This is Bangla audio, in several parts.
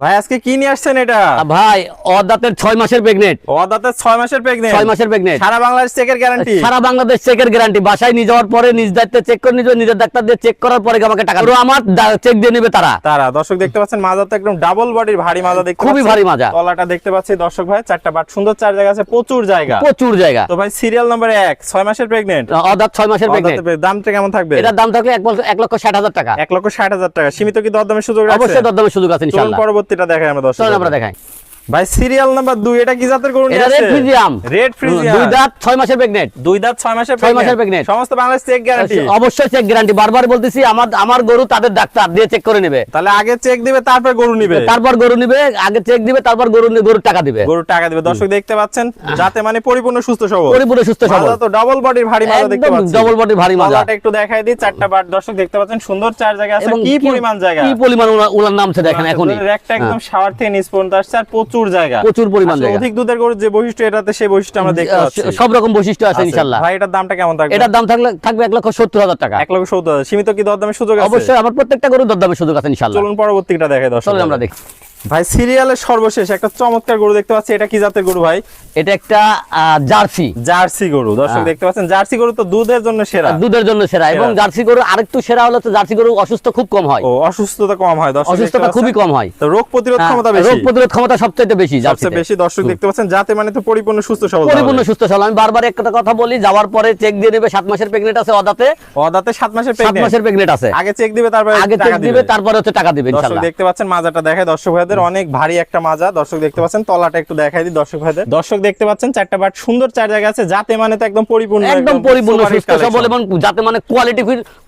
ভাই আজকে কি নিয়ে আসছেন এটা? ভাই অদাতের 6 মাসের প্রেগনেন্ট। অদাতে 6 মাসের প্রেগনেন্ট। 6 মাসের প্রেগনেন্ট। সারা বাংলাদেশ চেকের গ্যারান্টি। সারা বাংলাদেশ চেকের গ্যারান্টি। বাসায় নিয়ে যাওয়ার পরে নিজ দায়িত্বে চেক করে নিজের ডাক্তার দিয়ে চেক করার পরে আমাকে টাকা দেবে। আমার চেক দিয়ে নেবে তারা। দর্শক দেখতে পাচ্ছেন মাজা তো একদম ডাবল বডির ভারী মাজা দেখতে পাচ্ছেন। খুবই ভারী মাজা। তলাটা দেখতে পাচ্ছি দর্শক ভাই, চারটা বাট সুন্দর, চার জায়গা আছে, প্রচুর জায়গা। প্রচুর জায়গা। তো ভাই সিরিয়াল নাম্বার 1 6 মাসের প্রেগনেন্ট। অদাত 6 মাসের প্রেগনেন্ট। দামটা কেমন থাকবে? এটার দাম থাকবে 1,60,000 টাকা। 1,60,000 টাকা। সীমিত কি দরদামের সুযোগ আছে? অবশ্যই দরদামের সুযোগ আছে ইনশাআল্লাহ। চলুন পরবর্তীটা দেখাই আমরা দর্শক। চলুন আমরা দেখাই। ভাই সিরিয়াল নাম্বার 2 এটা কি জাতের গরু নিয়ে এটা আসছে? রেড ফ্রিজিয়াম। রেড ফ্রিজিয়াম 2 দাঁত 6 মাসের প্রেগনেন্ট। 2 দাঁত 6 মাসের 6 মাসের প্রেগনেন্ট। সমস্ত বাংলাদেশ চেক গ্যারান্টি। অবশ্যই চেক গ্যারান্টি। বারবার বলতেছি আমার গরু তাদের ডাক্তার দিয়ে চেক করে নেবে। তাহলে আগে চেক দিবে তারপর গরু নিবে। তারপর গরু নিবে, আগে চেক দিবে তারপর গরুর টাকা দিবে। গরুর টাকা দিবে। দর্শক দেখতে পাচ্ছেন যাতে মানে পরিপূর্ণ সুস্থ সবল। পরিপূর্ণ সুস্থ সবল। মাজা তো ডাবল বডির ভারী মাজা দেখতে একদম পাচ্ছেন। ডাবল বডির ভারী মাজা। মাজাটা একটু দেখাই দিই, চারটা বাট দর্শক দেখতে পাচ্ছেন, সুন্দর চার জায়গা আছে। কি পরিমাণ জায়গা, কি পরিমাণ উলার নামছে দেখেন এখনই। একটা একদম শাওয়ার থেকে নিচ পর্যন্ত আসছে আর প্রচুর জায়গা। প্রচুর পরিমাণ জায়গা। অধিক দুধের গরুর যে বৈশিষ্ট্য এটাতে সেই বৈশিষ্ট্য আমরা দেখতে পাচ্ছি। সব রকম বৈশিষ্ট্য আছে ইনশাআল্লাহ। ভাই এটার দামটা কেমন থাকবে? এটার দাম থাকবে 1,70,000 টাকা। 1,70,000। সীমিত কি দরদামের সুযোগ আছে? অবশ্যই আমার প্রত্যেকটা গরু দরদামের সুযোগ আছে ইনশাআল্লাহ। চলুন পরবর্তীটা দেখাই দর্শক। চলুন আমরা দেখি। ভাই সিরিয়ালের সর্বশেষ একটা চমৎকার গরু দেখতে পাচ্ছি। এটা কি জাতের গরু ভাই? এটা একটা জার্সি। জার্সি গরু। দর্শক দেখতে পাচ্ছেন জার্সি গরু তো দুধের জন্য সেরা। দুধের জন্য সেরা। এবং জার্সি গরু আরেকটু সেরা হলো তো জার্সি গরু অসুস্থ খুব কম হয়। ও অসুস্থতা কম হয়। দর্শক অসুস্থতা খুবই কম হয়। তো রোগ প্রতিরোধ ক্ষমতা বেশি। রোগ প্রতিরোধ ক্ষমতা সবচেয়ে বেশি জার্সিতে। সবচেয়ে বেশি। দর্শক দেখতে পাচ্ছেন যাতে মানে তো পরিপূর্ণ সুস্থ সবল। পরিপূর্ণ সুস্থ সবল। আমি বারবার একটা কথা বলি, যাওয়ার পরে চেক দিয়ে নেবে। 7 মাসের প্রেগনেন্ট আছে অদাতে। অদাতে 7 মাসের 7 মাসের প্রেগনেন্ট আছে। আগে চেক দিবে তারপরে আগে চেক দিবে তারপরে হচ্ছে টাকা দিবে দর্শক ইনশাআল্লাহ। দেখতে পাচ্ছেন মাজাটা দেখায় দর্শক ভাইদের, অনেক ভারী একটা মাজা। দর্শক দেখতে পাচ্ছেন তলাটা একটু দেখাই দিই দর্শক ভাইদের। দর্শক দেখতে পাচ্ছেন চারটা বাট সুন্দর, চার জায়গা আছে, যাতে মানে তো একদম পরিপূর্ণ সুস্থ সবল এবং যাতে মানে কোয়ালিটি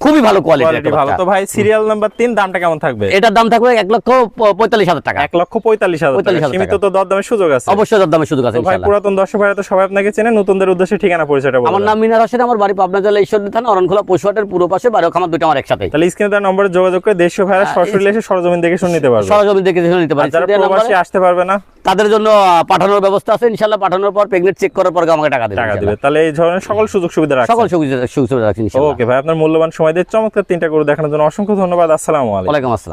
খুবই ভালো কোয়ালিটি ভালো। তো ভাই সিরিয়াল নাম্বার 3 দামটা কেমন থাকবে? এটার দাম থাকবে 1,45,000 টাকা। 1,45,000 সীমিত তো দরদামের সুযোগ আছে। অবশ্যই দরদামের সুযোগ আছে ভাই ইনশাআল্লাহ। পুরাতন দর্শক ভাইরা তো সবাই আপনাকে চেনে, নতুনদের উদ্দেশ্যে ঠিকানা পরিচয়টা বলুন। আমার নাম মিনার হোসেন, আমার বাড়ি পাবনা জেলা ঈশ্বরদী থানা অরণখোলা পশুহাটের পূর্ব পাশে, বাড়ি খামার দুটো আমার একসাথে। তাহলে স্ক্রিনে দেওয়া নম্বরে যোগাযোগ করে দেশীয় ভাইরা সরাসরি এসে সরজমিন দেখে শুনে নিতে পারবে। সরজমিন দেখে শুনে নিতে পারে। যারা প্রবাসী আসতে পারবে না তাদের জন্য পাঠানোর ব্যবস্থা আছে ইনশাআল্লাহ। পাঠানোর পর প্রেগনেন্ট চেক করার পর আমাকে টাকা দিবে। তাহলে এই ধরনের সকল সুযোগ সুবিধা রাখছে। সকল সুযোগ সুবিধা রাখছেন ইনশাআল্লাহ। ওকে ভাই, আপনার মূল্যবান সময় দিয়ে চমৎকার 3টা গরু দেখানোর জন্য অসংখ্য ধন্যবাদ। আসসালামু আলাইকুম। ওয়ালাইকুম আসসালাম।